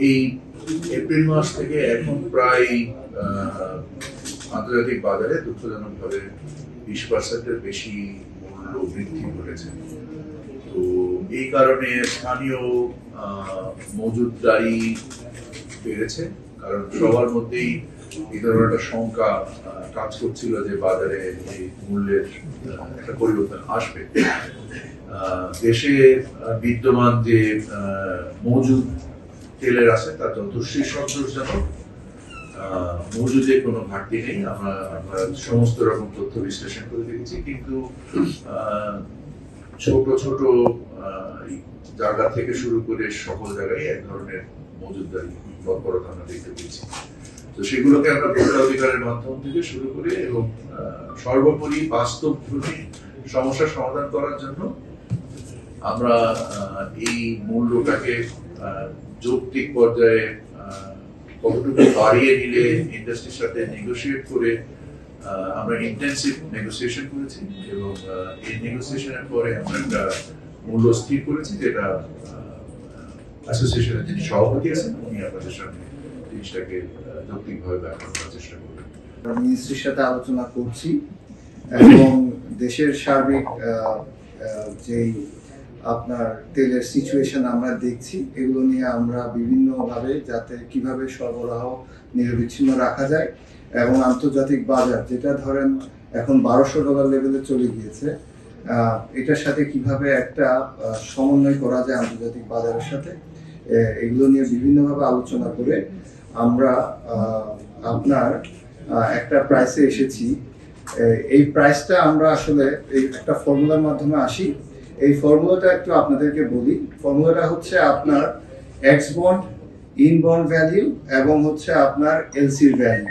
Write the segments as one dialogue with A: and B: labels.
A: এই এপ্রিল মাস থেকে এখন প্রায় আন্তর্জাতিক বাজারে দুঃখজনকভাবে 20% বেশি মূল্য বৃদ্ধি ঘটেছে। তো এই কারণে স্থানীয় মজুতদারি বেড়েছে, কারণ সবার মধ্যেই এই ধরনের একটা শঙ্কা কাজ করছিল যে বাজারে এই মূল্যের একটা পরিবর্তন আসবে। দেশে বিদ্যমান যে মজুদ তেলের আছে তা যথেষ্টই সন্তোষজনক, মজুদে কোনো ঘাটতি নেই। আমরা সমস্ত রকম তথ্য বিশ্লেষণ করে দেখেছি, কিন্তু ছোট ছোট জায়গা থেকে শুরু করে সকল জায়গায় এক ধরনের মজুদদারি তৎপরতা আমরা দেখতে পেয়েছি। তো সেগুলোকে আমরা ভোটাধিকারের মাধ্যম থেকে শুরু করে এবং সর্বোপরি বাস্তব সমস্যার সমাধান করার জন্য আমরা এই মূল্যটাকে যৌক্তিক পর্যায়ে কতটুকু বাড়িয়ে নিলে ইন্ডাস্ট্রির সাথে নেগোশিয়েট করে আমরা ইন্টেন্সিভ নেগোসিয়েশন করেছি এবং এই নেগোসিয়েশনের পরে আমরা একটা মূল্য স্থির করেছি, যেটা অ্যাসোসিয়েশনের যিনি সভাপতি আছেন উনি আপনাদের সামনে জিনিসটাকে যৌক্তিকভাবে ব্যাখ্যা করার চেষ্টা করবেন।
B: মিনিস্ট্রির সাথে আলোচনা করছি এবং দেশের সার্বিক যেই আপনার তেলের সিচুয়েশন আমরা দেখছি, এগুলো নিয়ে আমরা বিভিন্নভাবে যাতে কিভাবে সরবরাহ নিরবিচ্ছিন্ন রাখা যায় এবং আন্তর্জাতিক বাজার যেটা ধরেন এখন $1200 লেভেলে চলে গিয়েছে, এটার সাথে কিভাবে একটা সমন্বয় করা যায় আন্তর্জাতিক বাজারের সাথে, এগুলো নিয়ে বিভিন্নভাবে আলোচনা করে আমরা আপনার একটা প্রাইসে এসেছি। এই প্রাইসটা আমরা আসলে এই একটা ফর্মুলার মাধ্যমে আসি। এই ফর্মুলাটা একটু আপনাদেরকে বলি। ফর্মুলাটা হচ্ছে আপনার x bond, in bond value এবং হচ্ছে আপনার এলসির ভ্যালু,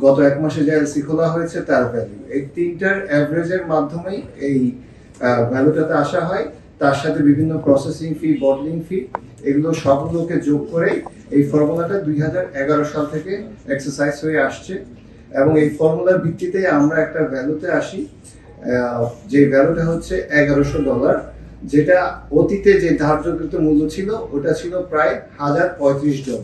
B: গত এক মাসে যে এলসি খোলা হয়েছে তার ভ্যালু, এই তিনটার অ্যাভারেজের মাধ্যমেই এই ভ্যালুটাতে আসা হয়। তার সাথে বিভিন্ন প্রসেসিং ফি, বটলিং ফি, এগুলো সবগুলোকে যোগ করে এই ফর্মুলাটা 2011 সাল থেকে এক্সারসাইজ হয়ে আসছে এবং এই ফর্মুলার ভিত্তিতে আমরা একটা ভ্যালুতে আসি, যে ভ্যালুটা হচ্ছে $1100, যেটা অতীতে যে ধার্যকৃত মূল্য ছিল ওটা ছিল প্রায় $1035।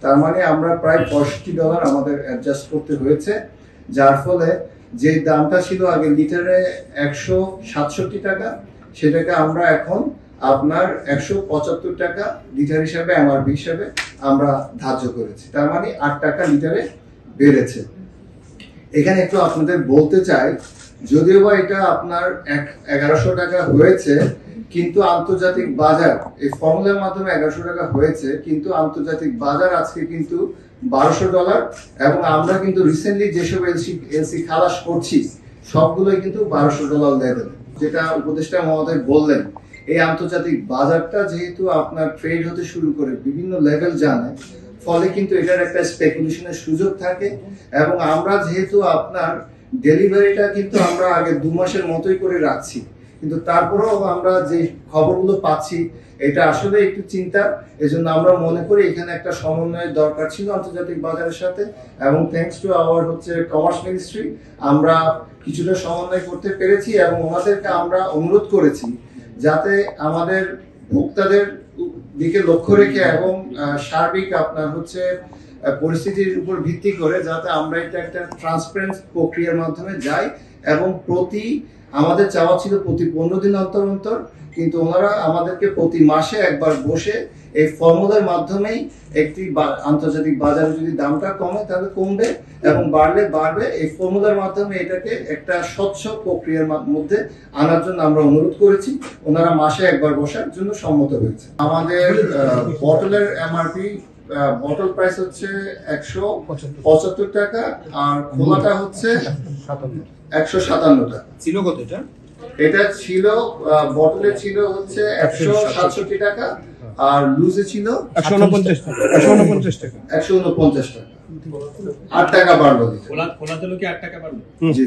B: তার মানে আমরা প্রায় $65 আমাদের অ্যাডজাস্ট করতে হয়েছে, যার ফলে যে দামটা ছিল আগে লিটারে 167 টাকা, সেটাকে আমরা এখন আপনার 175 টাকা লিটার হিসাবে এমআরপি হিসাবে আমরা ধার্য করেছি। তার মানে 8 টাকা লিটারে বেড়েছে। এখানে একটু আপনাদের বলতে চাই, যদিও বা এটা আপনার 1100 টাকা হয়েছে, কিন্তু আন্তর্জাতিক বাজার এই ফর্মুলার মাধ্যমে 1100 টাকা হয়েছে, কিন্তু আন্তর্জাতিক বাজার আজকে কিন্তু $1200 এবং আমরা কিন্তু রিসেন্টলি যেসব এলসি খালাস করছি সবগুলোই কিন্তু $1200 লেভেল। যেটা উপদেষ্টা মহোদয় বললেন, এই আন্তর্জাতিক বাজারটা যেহেতু আপনার ট্রেড হতে শুরু করে বিভিন্ন লেভেল জানে, ফলে কিন্তু এটার একটা স্পেকুলেশনের সুযোগ থাকে এবং আমরা যেহেতু আপনার ডেলিভারিটা কিন্তু আমরা আগে 2 মাসের মতোই করে রাখছি, কিন্তু তারপরেও আমরা যে খবরগুলো পাচ্ছি এটা আসলে একটু চিন্তার। এজন্য আমরা মনে করি এখানে একটা সমন্বয়ের দরকার ছিল আন্তর্জাতিক বাজারের সাথে এবং থ্যাঙ্কস টু আওয়ার হচ্ছে কমার্স মিনিস্ট্রি আমরা কিছুটা সমন্বয় করতে পেরেছি এবং ওনাদেরকে আমরা অনুরোধ করেছি যাতে আমাদের ভোক্তাদের দিকে লক্ষ্য রেখে এবং সার্বিক আপনার হচ্ছে পরিস্থিতির উপর ভিত্তি করে যাতে আমরা এটা একটা ট্রান্সপারেন্ট প্রক্রিয়ার মাধ্যমে যাই এবং আমাদের চাওয়া ছিল প্রতি 15 দিন অন্তর অন্তর, কিন্তু ওনারা আমাদেরকে প্রতি মাসে একবার বসে এই ফর্মুলার মাধ্যমেই একটি আন্তর্জাতিক বাজারে যদি দামটা কমে তাহলে কমবে এবং বাড়লে বাড়বে, এই ফর্মুলার মাধ্যমে এটাকে একটা স্বচ্ছ প্রক্রিয়ার মধ্যে আনার জন্য আমরা অনুরোধ করেছি। ওনারা মাসে একবার বসার জন্য সম্মত হয়েছে। আমাদের বটলের এমআরপি বটল প্রাইস হচ্ছে 175 টাকা আর খোলাটা হচ্ছে 157 টাকা।
C: ছিল কত এটা?
B: এটা ছিল বটলে ছিল হচ্ছে 167 টাকা আর লুজে ছিল
C: 149 টাকা। 149 টাকা।
B: 149 টাকা। 8 টাকা বাড়লো।
C: খোলা খোলা হলো কি 8 টাকা বাড়লো?
B: জি।